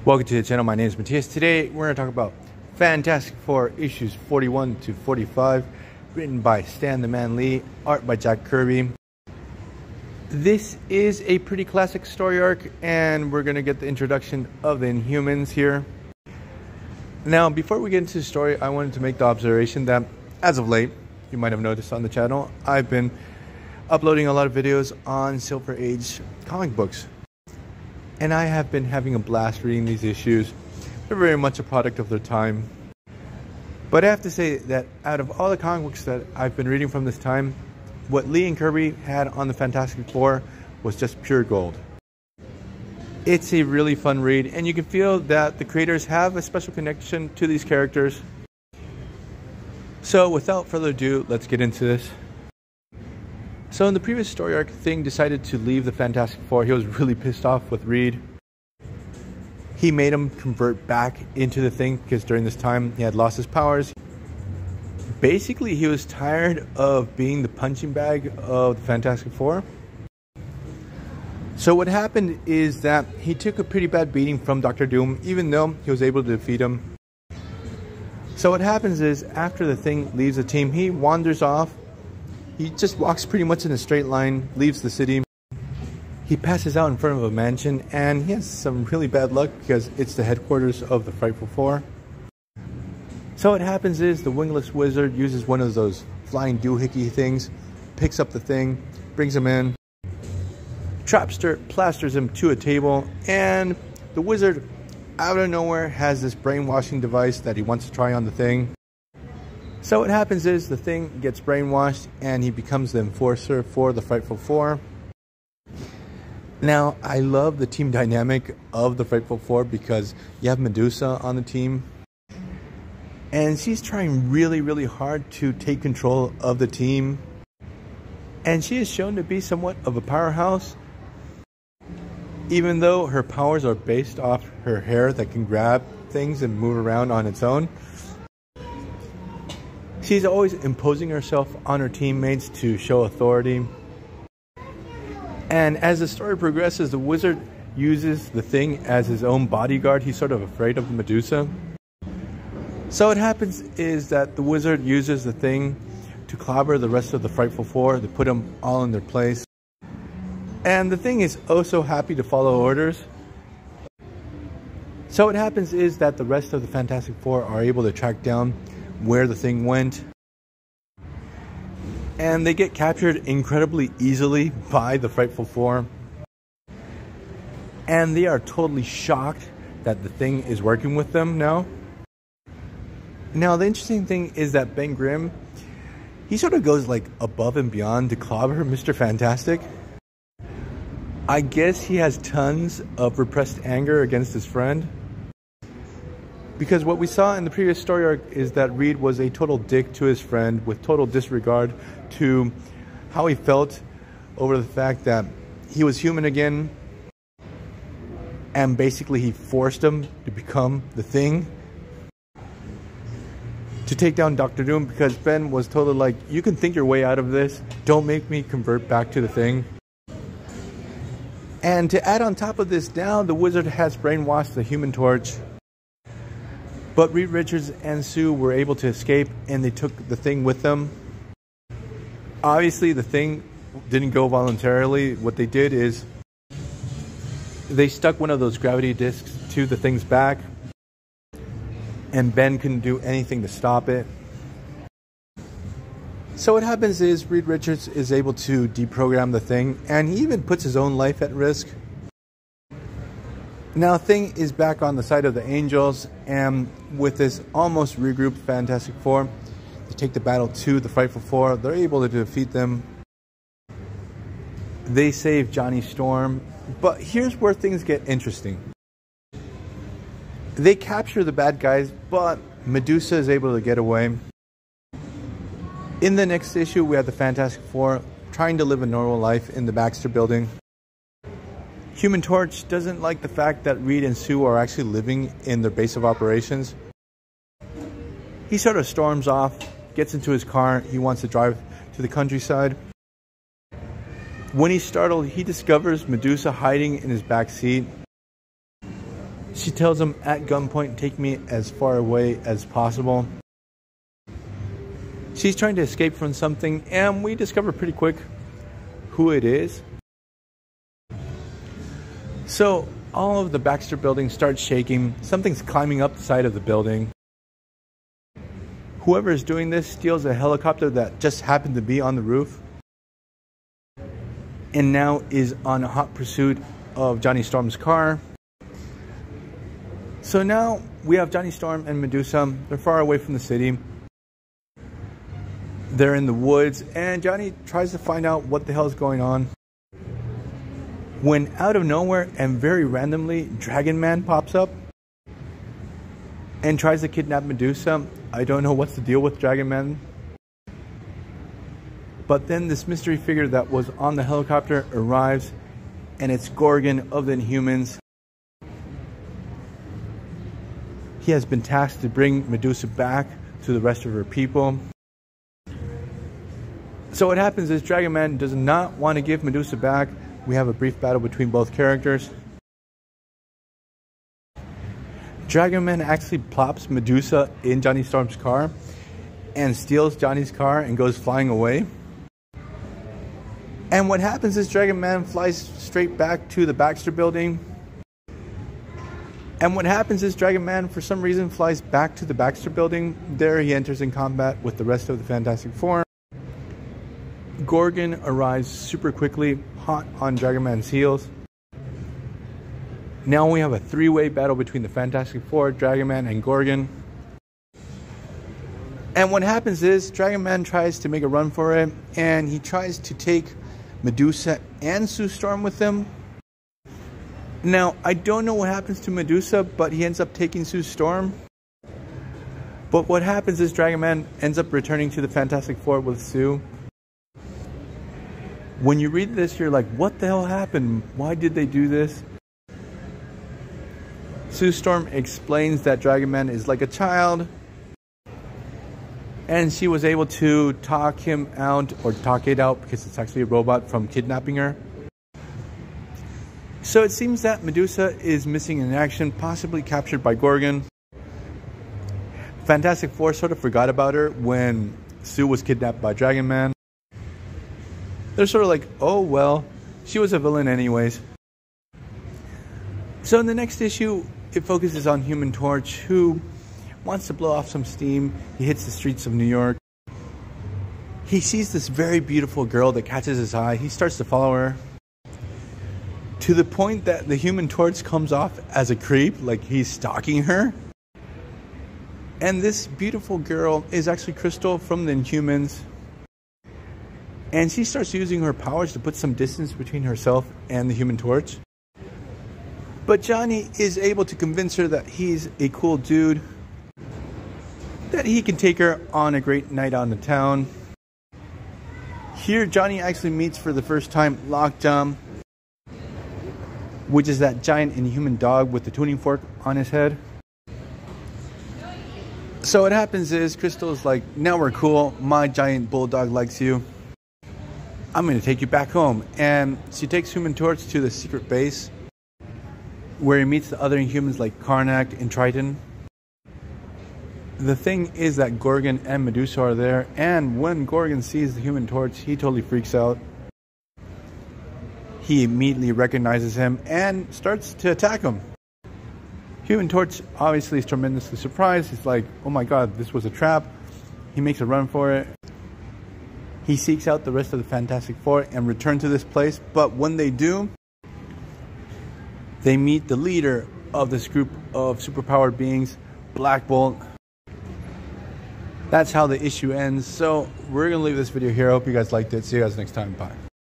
Welcome to the channel. My name is Matthias. Today we're going to talk about Fantastic Four issues 41 to 45, written by Stan the Man Lee, art by Jack Kirby. This is a pretty classic story arc, and we're going to get the introduction of the Inhumans here. Now, before we get into the story, I wanted to make the observation that as of late, you might have noticed on the channel, I've been uploading a lot of videos on Silver Age comic books. And I have been having a blast reading these issues. They're very much a product of their time. But I have to say that out of all the comic books that I've been reading from this time, what Lee and Kirby had on the Fantastic Four was just pure gold. It's a really fun read, and you can feel that the creators have a special connection to these characters. So without further ado, let's get into this. So in the previous story arc, Thing decided to leave the Fantastic Four. He was really pissed off with Reed. He made him convert back into the Thing because during this time he had lost his powers. Basically, he was tired of being the punching bag of the Fantastic Four. So what happened is that he took a pretty bad beating from Dr. Doom, even though he was able to defeat him. So what happens is after the Thing leaves the team, he wanders off. He just walks pretty much in a straight line, leaves the city. He passes out in front of a mansion, and he has some really bad luck because it's the headquarters of the Frightful Four. So what happens is the wingless wizard uses one of those flying doohickey things, picks up the Thing, brings him in, plasters him to a table, and the wizard out of nowhere has this brainwashing device that he wants to try on the Thing. So what happens is the Thing gets brainwashed and he becomes the enforcer for the Frightful Four. Now, I love the team dynamic of the Frightful Four because you have Medusa on the team. And she's trying really hard to take control of the team. And she is shown to be somewhat of a powerhouse, even though her powers are based off her hair that can grab things and move around on its own. She's always imposing herself on her teammates to show authority. And as the story progresses, the wizard uses the Thing as his own bodyguard. He's sort of afraid of Medusa. So what happens is that the wizard uses the Thing to clobber the rest of the Frightful Four, to put them all in their place. And the Thing is oh so happy to follow orders. So what happens is that the rest of the Fantastic Four are able to track down where the Thing went, and they get captured incredibly easily by the Frightful Four, and they are totally shocked that the Thing is working with them now. Now the interesting thing is that Ben Grimm, he sort of goes like above and beyond to clobber Mr. Fantastic. I guess he has tons of repressed anger against his friend. Because what we saw in the previous story arc is that Reed was a total dick to his friend with total disregard to how he felt over the fact that he was human again. And basically he forced him to become the Thing to take down Dr. Doom, because Ben was totally like, you can think your way out of this. Don't make me convert back to the Thing. And to add on top of this, now the wizard has brainwashed the Human Torch. But Reed Richards and Sue were able to escape, and they took the Thing with them. Obviously, the Thing didn't go voluntarily. What they did is they stuck one of those gravity discs to the Thing's back, and Ben couldn't do anything to stop it. So what happens is Reed Richards is able to deprogram the Thing, and he even puts his own life at risk. Now Thing is back on the side of the Angels, and with this almost regrouped Fantastic Four, they take the battle to the Frightful Four. They're able to defeat them. They save Johnny Storm, but here's where things get interesting. They capture the bad guys, but Medusa is able to get away. In the next issue, we have the Fantastic Four trying to live a normal life in the Baxter building. Human Torch doesn't like the fact that Reed and Sue are actually living in their base of operations. He sort of storms off, gets into his car. He wants to drive to the countryside. When he's startled, he discovers Medusa hiding in his back seat. She tells him at gunpoint, take me as far away as possible. She's trying to escape from something, and we discover pretty quick who it is. So all of the Baxter building starts shaking. Something's climbing up the side of the building. Whoever is doing this steals a helicopter that just happened to be on the roof, and now is on a hot pursuit of Johnny Storm's car. So now we have Johnny Storm and Medusa. They're far away from the city. They're in the woods, and Johnny tries to find out what the hell is going on, when out of nowhere and very randomly, Dragon Man pops up and tries to kidnap Medusa. I don't know what's the deal with Dragon Man. But then this mystery figure that was on the helicopter arrives, and it's Gorgon of the Inhumans. He has been tasked to bring Medusa back to the rest of her people. So what happens is Dragon Man does not want to give Medusa back. We have a brief battle between both characters. Dragon Man actually plops Medusa in Johnny Storm's car and steals Johnny's car and goes flying away. And what happens is Dragon Man flies straight back to the Baxter building. And what happens is Dragon Man, for some reason, flies back to the Baxter building. There he enters in combat with the rest of the Fantastic Four. Gorgon arrives super quickly, hot on Dragon Man's heels. Now we have a three-way battle between the Fantastic Four, Dragon Man, and Gorgon. And what happens is Dragon Man tries to make a run for it, and he tries to take Medusa and Sue Storm with him. Now, I don't know what happens to Medusa, but he ends up taking Sue Storm. But what happens is Dragon Man ends up returning to the Fantastic Four with Sue. When you read this, you're like, what the hell happened? Why did they do this? Sue Storm explains that Dragon Man is like a child, and she was able to talk him out, or talk it out, because it's actually a robot, from kidnapping her. So it seems that Medusa is missing in action, possibly captured by Gorgon. Fantastic Four sort of forgot about her when Sue was kidnapped by Dragon Man. They're sort of like, oh well, she was a villain anyways. So in the next issue, it focuses on Human Torch, who wants to blow off some steam. He hits the streets of New York. He sees this very beautiful girl that catches his eye. He starts to follow her, to the point that the Human Torch comes off as a creep, like he's stalking her. And this beautiful girl is actually Crystal from the Inhumans. And she starts using her powers to put some distance between herself and the Human Torch. But Johnny is able to convince her that he's a cool dude, that he can take her on a great night out in the town. Here, Johnny actually meets for the first time Lockjaw, which is that giant Inhuman dog with the tuning fork on his head. So what happens is Crystal is like, now we're cool, my giant bulldog likes you, I'm going to take you back home. And she takes Human Torch to the secret base, where he meets the other Inhumans like Karnak and Triton. The thing is that Gorgon and Medusa are there, and when Gorgon sees the Human Torch, he totally freaks out. He immediately recognizes him and starts to attack him. Human Torch obviously is tremendously surprised. He's like, oh my god, this was a trap. He makes a run for it. He seeks out the rest of the Fantastic Four and return to this place, but when they do, they meet the leader of this group of superpowered beings, Black Bolt. That's how the issue ends. So we're going to leave this video here. I hope you guys liked it. See you guys next time. Bye.